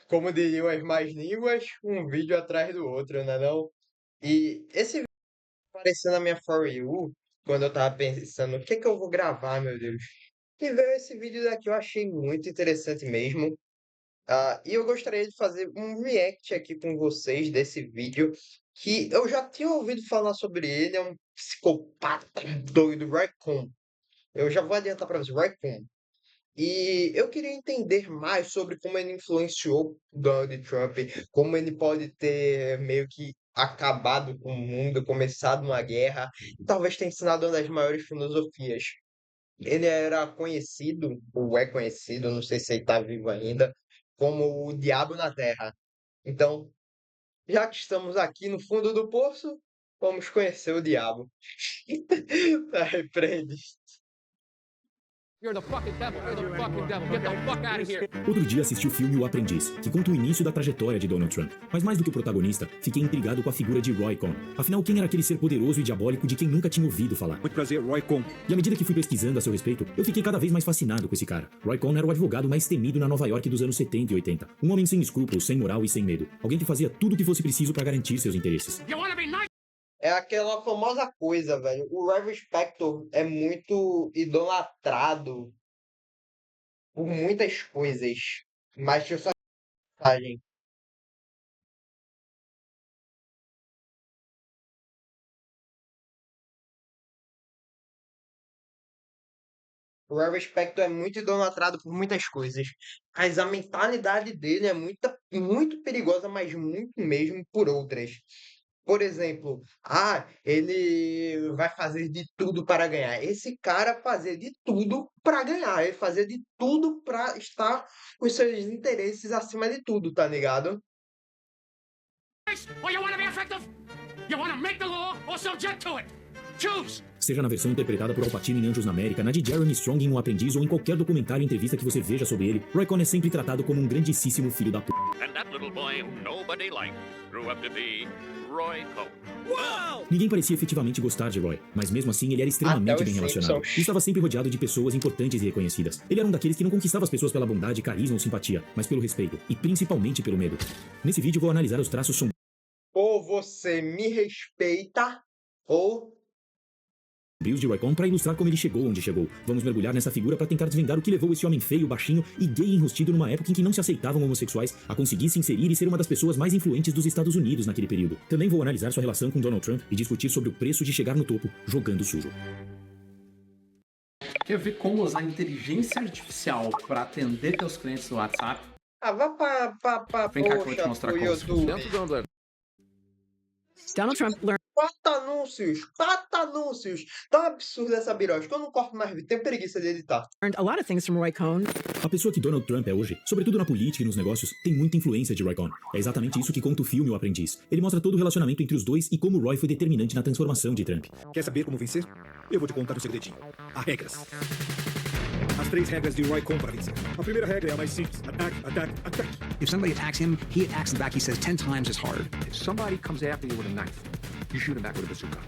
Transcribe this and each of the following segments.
Como diriam as más línguas, um vídeo atrás do outro, né não? E esse vídeo apareceu na minha For You, quando eu tava pensando, o que que eu vou gravar, meu Deus? E veio esse vídeo daqui, eu achei muito interessante mesmo. E eu gostaria de fazer um react aqui com vocês desse vídeo, que eu já tinha ouvido falar sobre ele, é um psicopata doido, Raccoon. Eu já vou adiantar para vocês, Raccoon. E eu queria entender mais sobre como ele influenciou Donald Trump, como ele pode ter meio que acabado com o mundo, começado uma guerra, e talvez tenha ensinado uma das maiores filosofias. Ele era conhecido, ou é conhecido, não sei se ele está vivo ainda, como o Diabo na Terra. Então, já que estamos aqui no fundo do poço, vamos conhecer o diabo. Repreende. You're the fucking devil. You're the fucking devil. Get the fuck out of here. Outro dia assisti o filme O Aprendiz, que conta o início da trajetória de Donald Trump. Mas mais do que o protagonista, fiquei intrigado com a figura de Roy Cohn. Afinal, quem era aquele ser poderoso e diabólico de quem nunca tinha ouvido falar? Muito prazer, Roy Cohn. E à medida que fui pesquisando a seu respeito, eu fiquei cada vez mais fascinado com esse cara. Roy Cohn era o advogado mais temido na Nova York dos anos 70 e 80. Um homem sem escrúpulos, sem moral e sem medo. Alguém que fazia tudo o que fosse preciso para garantir seus interesses. You wanna be nice? É aquela famosa coisa, velho. O Harvey Specter é muito idolatrado por muitas coisas. Mas deixa eu só mensagem. O Harvey Specter é muito idolatrado por muitas coisas. Mas a mentalidade dele é muito perigosa, mas muito mesmo por outras. Por exemplo, ele vai fazer de tudo para ganhar. Esse cara fazia de tudo para ganhar. Ele fazia de tudo para estar com seus interesses acima de tudo, tá ligado? Or you wanna be effective? You wanna make the law or subject to it? Choose. Seja na versão interpretada por Al Pacino em Anjos na América, na de Jeremy Strong em Um Aprendiz ou em qualquer documentário ou entrevista que você veja sobre ele, Roy Cohn é sempre tratado como um grandíssimo filho da p***. And that little boy who nobody liked grew up to be Roy Cohn. Ninguém parecia efetivamente gostar de Roy, mas mesmo assim ele era extremamente Até os bem relacionado. Simpsons. E estava sempre rodeado de pessoas importantes e reconhecidas. Ele era um daqueles que não conquistava as pessoas pela bondade, carisma ou simpatia, mas pelo respeito, e principalmente pelo medo. Nesse vídeo vou analisar os traços Ou você me respeita, ou sombrios de Roy Cohn para ilustrar como ele chegou onde chegou. Vamos mergulhar nessa figura para tentar desvendar o que levou esse homem feio, baixinho e gay enrustido numa época em que não se aceitavam homossexuais a conseguir se inserir e ser uma das pessoas mais influentes dos Estados Unidos naquele período. Também vou analisar sua relação com Donald Trump e discutir sobre o preço de chegar no topo jogando sujo. Quer ver como usar inteligência artificial para atender teus clientes no WhatsApp? vá pra Vem cá que eu vou te mostrar pro como YouTube. Dentro do Dumbledore. Donald Trump learned Quatro anúncios. Tá um absurdo essa birosca. Eu não corto mais vídeo, tenho preguiça de editar. a lot of things from Roy Cohn. A pessoa que Donald Trump é hoje, sobretudo na política e nos negócios, tem muita influência de Roy Cohn. É exatamente isso que conta o filme O Aprendiz. Ele mostra todo o relacionamento entre os dois e como Roy foi determinante na transformação de Trump. Quer saber como vencer? Eu vou te contar um segredinho. Há regras. As 3 regras de Roy Cohn para vencer. A primeira regra é a mais simples. Ataque, ataque, ataque. If somebody attacks him, he attacks them back, he says 10 times as hard. If somebody comes after you with a knife, you shoot him back with a bazooka.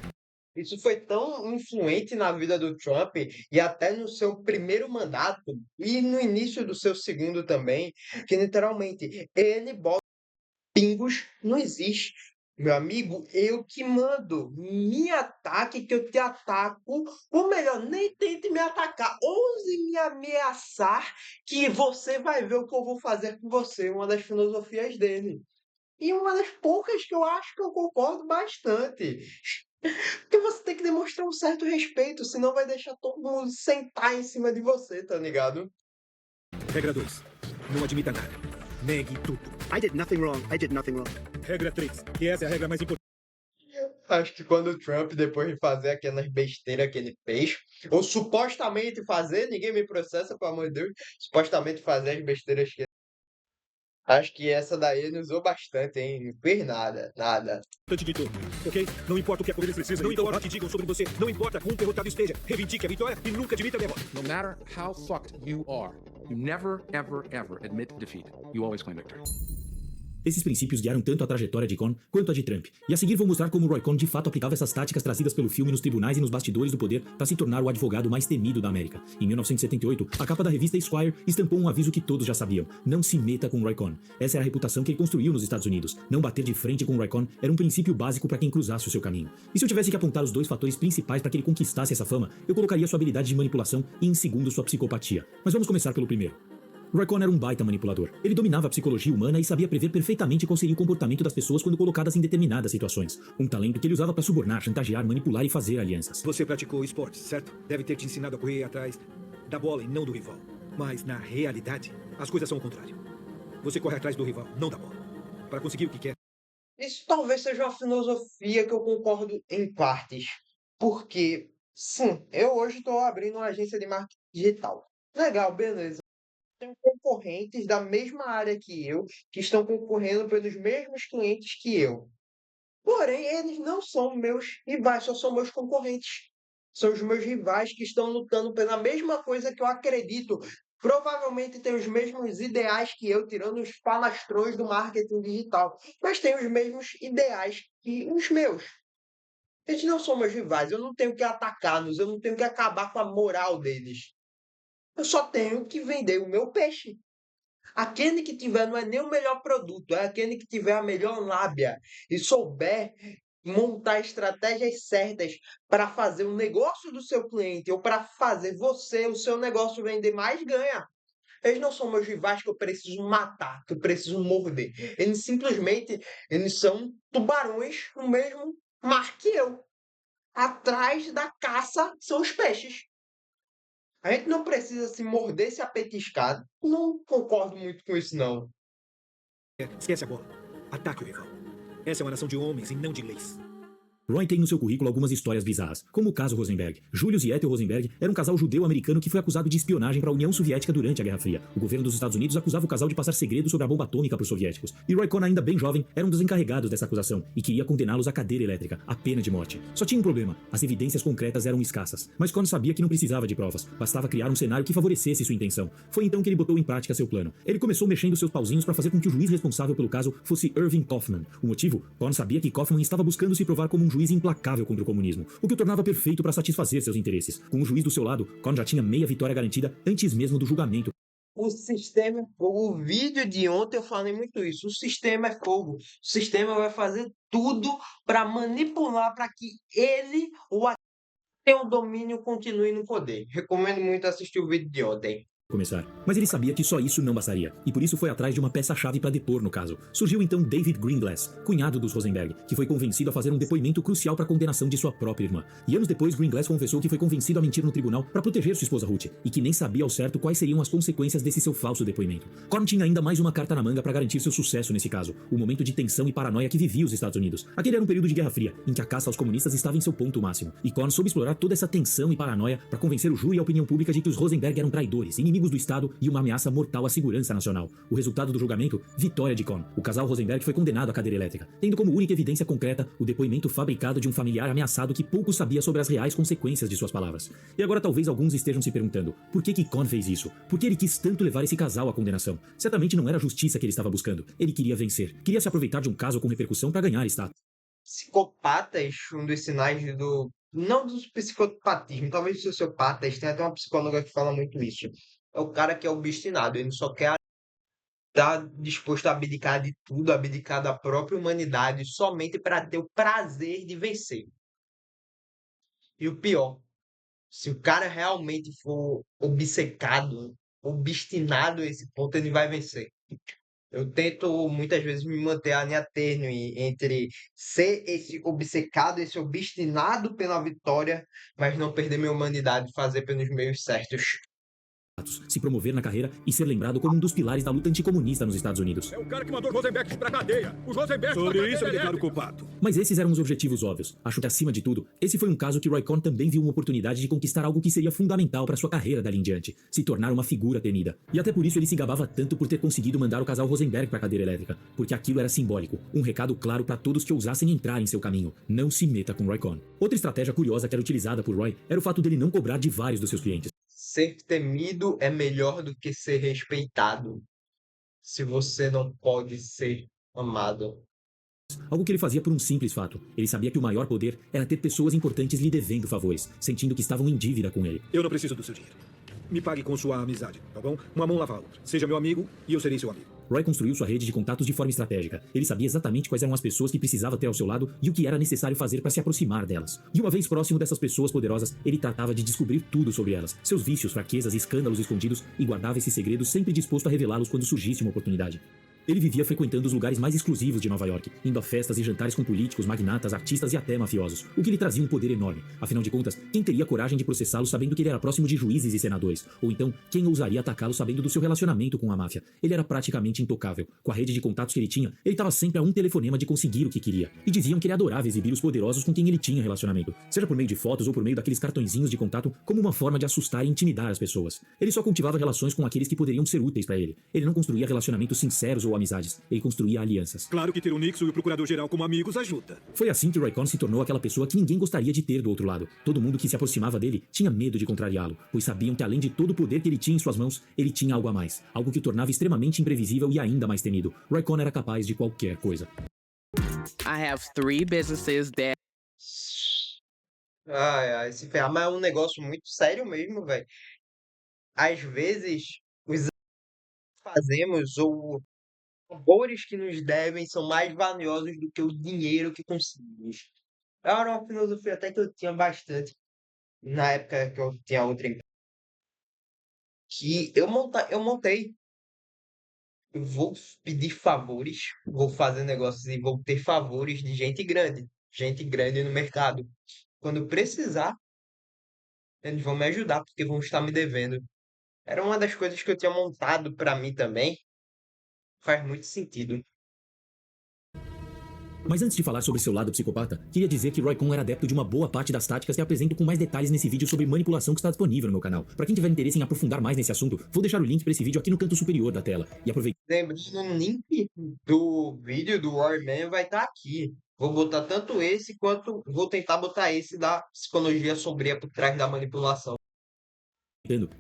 Isso foi tão influente na vida do Trump e até no seu primeiro mandato e no início do seu segundo também, que literalmente ele bota pingos, não existe. Meu amigo, eu que mando. Me ataque que eu te ataco. Ou melhor, nem tente me atacar. Ouse me ameaçar que você vai ver o que eu vou fazer com você. Uma das filosofias dele. E uma das poucas que eu acho que eu concordo bastante. Porque você tem que demonstrar um certo respeito, senão vai deixar todo mundo sentar em cima de você, tá ligado? Regra 2. Não admita nada. Negue tudo. I did nothing wrong. I did nothing wrong. Regra 3. E essa é a regra mais importante. Acho que quando o Trump, depois de fazer aquelas besteiras que ele fez, ou supostamente fazer, ninguém me processa, pelo amor de Deus, supostamente fazer as besteiras que acho que essa daí ele usou bastante, hein? Não fez nada, nada. De tudo, ok? Não importa o que a poder precisa, não importa o que digam sobre você, não importa quão derrotado esteja, reivindique a vitória e nunca admita a derrota. No matter how fucked you are, you never, ever, ever admit defeat. You always claim victory. Esses princípios guiaram tanto a trajetória de Cohn quanto a de Trump. E a seguir vou mostrar como Roy Cohn de fato aplicava essas táticas trazidas pelo filme nos tribunais e nos bastidores do poder para se tornar o advogado mais temido da América. Em 1978, a capa da revista Esquire estampou um aviso que todos já sabiam: não se meta com Roy Cohn. Essa era a reputação que ele construiu nos Estados Unidos. Não bater de frente com Roy Cohn era um princípio básico para quem cruzasse o seu caminho. E se eu tivesse que apontar os dois fatores principais para que ele conquistasse essa fama, eu colocaria sua habilidade de manipulação e, em segundo, sua psicopatia. Mas vamos começar pelo primeiro. Roy Cohn era um baita manipulador. Ele dominava a psicologia humana e sabia prever perfeitamente qual seria o comportamento das pessoas quando colocadas em determinadas situações. Um talento que ele usava para subornar, chantagear, manipular e fazer alianças. Você praticou esportes, certo? Deve ter te ensinado a correr atrás da bola e não do rival. Mas, na realidade, as coisas são o contrário. Você corre atrás do rival, não da bola. Para conseguir o que quer. Isso talvez seja uma filosofia que eu concordo em partes. Porque, sim, eu hoje estou abrindo uma agência de marketing digital. Legal, beleza. Tenho concorrentes da mesma área que eu, que estão concorrendo pelos mesmos clientes que eu. Porém, eles não são meus rivais, só são meus concorrentes. São os meus rivais que estão lutando pela mesma coisa que eu acredito. Provavelmente têm os mesmos ideais que eu, tirando os falastrões do marketing digital. Mas têm os mesmos ideais que os meus. Eles não são meus rivais, eu não tenho que atacá-los, eu não tenho que acabar com a moral deles. Eu só tenho que vender o meu peixe. Aquele que tiver não é nem o melhor produto, é aquele que tiver a melhor lábia e souber montar estratégias certas para fazer o negócio do seu cliente ou para fazer você, o seu negócio vender mais, ganha. Eles não são meus rivais que eu preciso matar, que eu preciso morder. Eles são tubarões no mesmo mar que eu. Atrás da caça são os peixes. A gente não precisa se morder, se apetiscar. Não concordo muito com isso, não. Esquece a bola. Ataque o rival. Essa é uma nação de homens e não de leis. Roy tem no seu currículo algumas histórias bizarras, como o caso Rosenberg. Julius e Ethel Rosenberg era um casal judeu-americano que foi acusado de espionagem para a União Soviética durante a Guerra Fria. O governo dos Estados Unidos acusava o casal de passar segredos sobre a bomba atômica para os soviéticos. E Roy Cohn, ainda bem jovem, era um dos encarregados dessa acusação e queria condená-los à cadeira elétrica, à pena de morte. Só tinha um problema: as evidências concretas eram escassas. Mas Cohn sabia que não precisava de provas, bastava criar um cenário que favorecesse sua intenção. Foi então que ele botou em prática seu plano. Ele começou mexendo seus pauzinhos para fazer com que o juiz responsável pelo caso fosse Irving Kaufman. O motivo? Cohn sabia que Kaufman estava buscando se provar como um juiz implacável contra o comunismo, o que o tornava perfeito para satisfazer seus interesses. Com o juiz do seu lado, Cohn já tinha meia vitória garantida antes mesmo do julgamento. O sistema é fogo. O vídeo de ontem eu falei muito isso. O sistema é fogo. O sistema vai fazer tudo para manipular para que ele ou a tenha o domínio continue no poder. Recomendo muito assistir o vídeo de ontem. Começar. Mas ele sabia que só isso não bastaria, e por isso foi atrás de uma peça-chave para depor no caso. Surgiu então David Greenglass, cunhado dos Rosenberg, que foi convencido a fazer um depoimento crucial para a condenação de sua própria irmã. E anos depois, Greenglass confessou que foi convencido a mentir no tribunal para proteger sua esposa Ruth, e que nem sabia ao certo quais seriam as consequências desse seu falso depoimento. Cohn tinha ainda mais uma carta na manga para garantir seu sucesso nesse caso, o momento de tensão e paranoia que vivia os Estados Unidos. Aquele era um período de Guerra Fria, em que a caça aos comunistas estava em seu ponto máximo, e Cohn soube explorar toda essa tensão e paranoia para convencer o júri e a opinião pública de que os Rosenberg eram traidores, inimigos do Estado e uma ameaça mortal à segurança nacional. O resultado do julgamento? Vitória de Cohn. O casal Rosenberg foi condenado à cadeira elétrica, tendo como única evidência concreta o depoimento fabricado de um familiar ameaçado que pouco sabia sobre as reais consequências de suas palavras. E agora talvez alguns estejam se perguntando: por que Cohn fez isso? Por que ele quis tanto levar esse casal à condenação? Certamente não era a justiça que ele estava buscando. Ele queria vencer. Queria se aproveitar de um caso com repercussão para ganhar status. Psicopatas, um dos sinais do... não do psicopatismo, talvez dos sociopatas, tem até uma psicóloga que fala muito isso. É o cara que é obstinado, ele só quer estar disposto a abdicar de tudo, abdicar da própria humanidade, somente para ter o prazer de vencer. E o pior, se o cara realmente for obcecado, obstinado a esse ponto, ele vai vencer. Eu tento muitas vezes me manter a linha tênue entre ser esse obcecado, esse obstinado pela vitória, mas não perder minha humanidade e fazer pelos meios certos. Se promover na carreira e ser lembrado como um dos pilares da luta anticomunista nos Estados Unidos. É o cara que mandou os Rosenbergs pra cadeia. Os Rosenbergs sobre isso eu me declaro culpado. Mas esses eram os objetivos óbvios. Acho que, acima de tudo, esse foi um caso que Roy Cohn também viu uma oportunidade de conquistar algo que seria fundamental para sua carreira dali em diante: se tornar uma figura temida. E até por isso ele se gabava tanto por ter conseguido mandar o casal Rosenberg para a cadeira elétrica, porque aquilo era simbólico, um recado claro para todos que ousassem entrar em seu caminho: não se meta com Roy Cohn. Outra estratégia curiosa que era utilizada por Roy era o fato dele não cobrar de vários dos seus clientes. Ser temido é melhor do que ser respeitado. Se você não pode ser amado. Algo que ele fazia por um simples fato. Ele sabia que o maior poder era ter pessoas importantes lhe devendo favores, sentindo que estavam em dívida com ele. Eu não preciso do seu dinheiro. Me pague com sua amizade, tá bom? Uma mão lava a outra. Seja meu amigo e eu serei seu amigo. Roy construiu sua rede de contatos de forma estratégica. Ele sabia exatamente quais eram as pessoas que precisava ter ao seu lado e o que era necessário fazer para se aproximar delas. E uma vez próximo dessas pessoas poderosas, ele tratava de descobrir tudo sobre elas, seus vícios, fraquezas e escândalos escondidos, e guardava esses segredos sempre disposto a revelá-los quando surgisse uma oportunidade. Ele vivia frequentando os lugares mais exclusivos de Nova York, indo a festas e jantares com políticos, magnatas, artistas e até mafiosos, o que lhe trazia um poder enorme. Afinal de contas, quem teria coragem de processá-lo sabendo que ele era próximo de juízes e senadores? Ou então, quem ousaria atacá-lo sabendo do seu relacionamento com a máfia? Ele era praticamente intocável. Com a rede de contatos que ele tinha, ele estava sempre a um telefonema de conseguir o que queria. E diziam que ele adorava exibir os poderosos com quem ele tinha relacionamento, seja por meio de fotos ou por meio daqueles cartõezinhos de contato, como uma forma de assustar e intimidar as pessoas. Ele só cultivava relações com aqueles que poderiam ser úteis para ele. Ele não construía relacionamentos sinceros ou amizades. Ele construía alianças. Claro que ter o Nixon e o Procurador-Geral como amigos ajuda. Foi assim que Roy Cohn se tornou aquela pessoa que ninguém gostaria de ter do outro lado. Todo mundo que se aproximava dele tinha medo de contrariá-lo, pois sabiam que além de todo o poder que ele tinha em suas mãos, ele tinha algo a mais, algo que o tornava extremamente imprevisível e ainda mais temido. Roy Cohn era capaz de qualquer coisa. I have 3 businesses that Ai, ai, se ferrar, mas é um negócio muito sério mesmo, velho. Às vezes, os atos que fazemos ou favores que nos devem são mais valiosos do que o dinheiro que conseguimos. Era uma filosofia até que eu tinha bastante na época que eu tinha outra empresa. Que eu montei. Eu vou pedir favores, vou fazer negócios e vou ter favores de gente grande no mercado. Quando precisar, eles vão me ajudar porque vão estar me devendo. Era uma das coisas que eu tinha montado para mim também. Faz muito sentido. Mas antes de falar sobre seu lado psicopata, queria dizer que Roy Cohn era adepto de uma boa parte das táticas que apresento com mais detalhes nesse vídeo sobre manipulação que está disponível no meu canal. Para quem tiver interesse em aprofundar mais nesse assunto, vou deixar o link para esse vídeo aqui no canto superior da tela. E aproveite. Lembrando, o link do vídeo do Warman vai estar aqui. Vou botar tanto esse quanto vou tentar botar esse da psicologia sombria por trás da manipulação.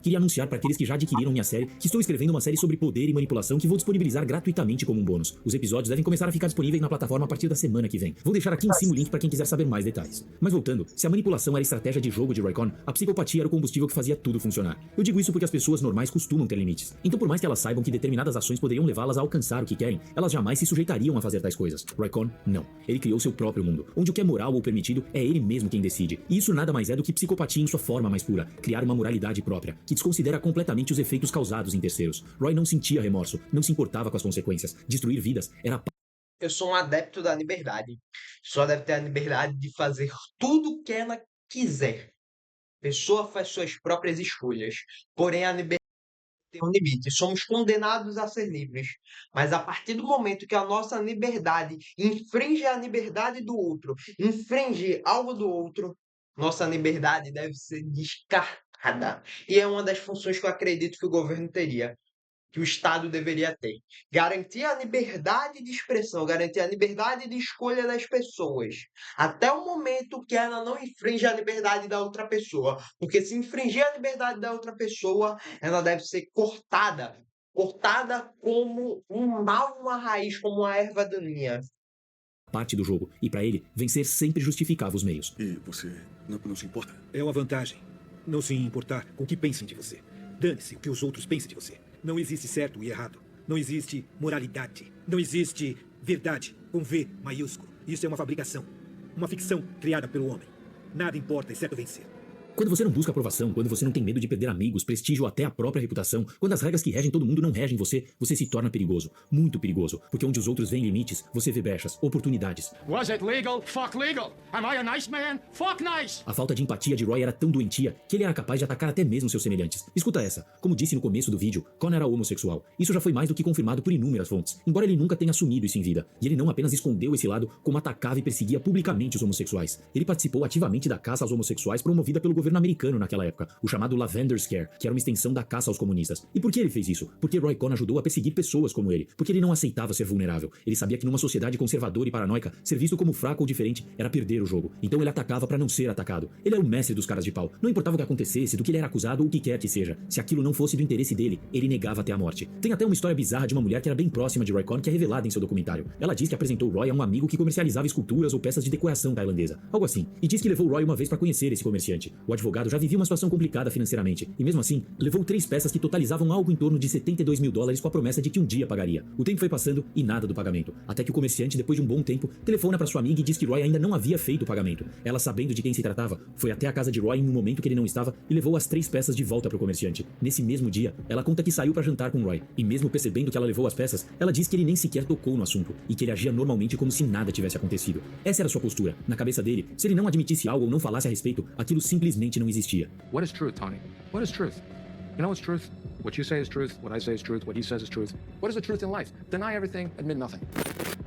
Queria anunciar para aqueles que já adquiriram minha série que estou escrevendo uma série sobre poder e manipulação que vou disponibilizar gratuitamente como um bônus. Os episódios devem começar a ficar disponíveis na plataforma a partir da semana que vem. Vou deixar aqui em cima o link para quem quiser saber mais detalhes. Mas voltando, se a manipulação era a estratégia de jogo de Roy Cohn, a psicopatia era o combustível que fazia tudo funcionar. Eu digo isso porque as pessoas normais costumam ter limites. Então, por mais que elas saibam que determinadas ações poderiam levá-las a alcançar o que querem, elas jamais se sujeitariam a fazer tais coisas. Roy Cohn, não. Ele criou seu próprio mundo, onde o que é moral ou permitido é ele mesmo quem decide. E isso nada mais é do que psicopatia em sua forma mais pura, criar uma moralidade própria, que desconsidera completamente os efeitos causados em terceiros. Roy não sentia remorso, não se importava com as consequências. Destruir vidas era... Eu sou um adepto da liberdade. Sou adepto da liberdade de fazer tudo o que ela quiser. A pessoa faz suas próprias escolhas. Porém, a liberdade tem um limite. Somos condenados a ser livres. Mas a partir do momento que a nossa liberdade infringe a liberdade do outro, infringe algo do outro, nossa liberdade deve ser descartada. E é uma das funções que eu acredito que o governo teria, que o Estado deveria ter. Garantir a liberdade de expressão, garantir a liberdade de escolha das pessoas, até o momento que ela não infringe a liberdade da outra pessoa. Porque se infringir a liberdade da outra pessoa, ela deve ser cortada. Cortada como um mal, uma raiz, como uma erva daninha. Parte do jogo, e para ele, vencer sempre justificava os meios. E você não se importa? É uma vantagem. Não se importar com o que pensem de você. Dane-se o que os outros pensem de você. Não existe certo e errado. Não existe moralidade. Não existe verdade com V maiúsculo. Isso é uma fabricação. Uma ficção criada pelo homem. Nada importa exceto vencer. Quando você não busca aprovação, quando você não tem medo de perder amigos, prestígio ou até a própria reputação, quando as regras que regem todo mundo não regem você, você se torna perigoso. Muito perigoso. Porque onde os outros veem limites, você vê brechas, oportunidades. Was it legal? Fuck legal. Am I a nice man? Fuck nice. A falta de empatia de Roy era tão doentia que ele era capaz de atacar até mesmo seus semelhantes. Escuta essa. Como disse no começo do vídeo, Cohn era homossexual. Isso já foi mais do que confirmado por inúmeras fontes, embora ele nunca tenha assumido isso em vida. E ele não apenas escondeu esse lado, como atacava e perseguia publicamente os homossexuais. Ele participou ativamente da caça aos homossexuais promovida pelo governo governo americano naquela época, o chamado Lavender Scare, que era uma extensão da caça aos comunistas. E por que ele fez isso? Porque Roy Cohn ajudou a perseguir pessoas como ele, porque ele não aceitava ser vulnerável. Ele sabia que numa sociedade conservadora e paranoica, ser visto como fraco ou diferente era perder o jogo. Então ele atacava para não ser atacado. Ele era o mestre dos caras de pau. Não importava o que acontecesse, do que ele era acusado ou o que quer que seja. Se aquilo não fosse do interesse dele, ele negava até a morte. Tem até uma história bizarra de uma mulher que era bem próxima de Roy Cohn que é revelada em seu documentário. Ela diz que apresentou Roy a um amigo que comercializava esculturas ou peças de decoração tailandesa. Algo assim. E diz que levou Roy uma vez para conhecer esse comerciante. O advogado já vivia uma situação complicada financeiramente. E mesmo assim, levou 3 peças que totalizavam algo em torno de $72 mil com a promessa de que um dia pagaria. O tempo foi passando e nada do pagamento. Até que o comerciante, depois de um bom tempo, telefona para sua amiga e diz que Roy ainda não havia feito o pagamento. Ela, sabendo de quem se tratava, foi até a casa de Roy em um momento que ele não estava e levou as 3 peças de volta para o comerciante. Nesse mesmo dia, ela conta que saiu para jantar com Roy. E mesmo percebendo que ela levou as peças, ela diz que ele nem sequer tocou no assunto e que ele agia normalmente como se nada tivesse acontecido. Essa era sua postura. Na cabeça dele, se ele não admitisse algo ou não falasse a respeito, aquilo simplesmente não existia. What is truth, Tony? What is truth? You know what's truth? What you say is truth, what I say is truth, what he says is truth. What is the truth in life? Deny everything, admit nothing.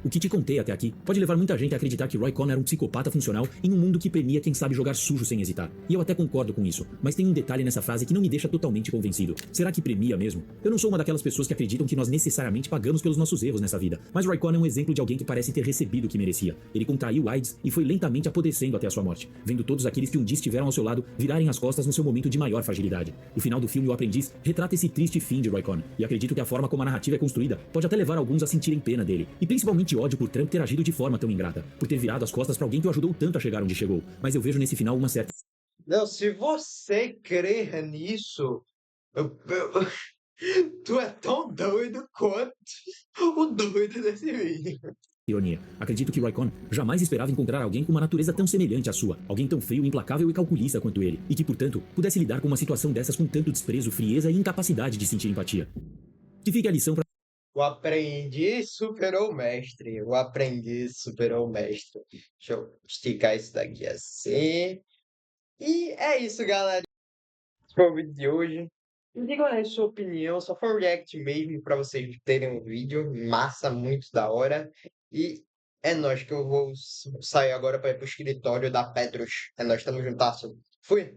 O que te contei até aqui pode levar muita gente a acreditar que Roy Cohn era um psicopata funcional em um mundo que premia quem sabe jogar sujo sem hesitar. E eu até concordo com isso, mas tem um detalhe nessa frase que não me deixa totalmente convencido. Será que premia mesmo? Eu não sou uma daquelas pessoas que acreditam que nós necessariamente pagamos pelos nossos erros nessa vida, mas Roy Cohn é um exemplo de alguém que parece ter recebido o que merecia. Ele contraiu AIDS e foi lentamente apodrecendo até a sua morte, vendo todos aqueles que um dia estiveram ao seu lado virarem as costas no seu momento de maior fragilidade. O final do filme O Aprendiz retrata esse triste fim de Roy Cohn, e acredito que a forma como a narrativa é construída pode até levar alguns a sentirem pena dele, e principalmente ódio por Trump ter agido de forma tão ingrata, por ter virado as costas para alguém que o ajudou tanto a chegar onde chegou. Mas eu vejo nesse final uma certa... Não, se você crer nisso, tu é tão doido quanto o doido desse vídeo. ironia. Acredito que Roy Cohn jamais esperava encontrar alguém com uma natureza tão semelhante à sua, alguém tão frio, implacável e calculista quanto ele, e que, portanto, pudesse lidar com uma situação dessas com tanto desprezo, frieza e incapacidade de sentir empatia. Que fique a lição para... O aprendiz superou o mestre. O aprendiz superou o mestre. Deixa eu esticar isso daqui assim. E é isso, galera. Esse foi o vídeo de hoje. Me digam aí a sua opinião. Só foi um react mesmo pra vocês terem um vídeo. Massa, muito da hora. E é nóis que eu vou sair agora pra ir pro escritório da Petros. É nóis, tamo juntasso. Fui!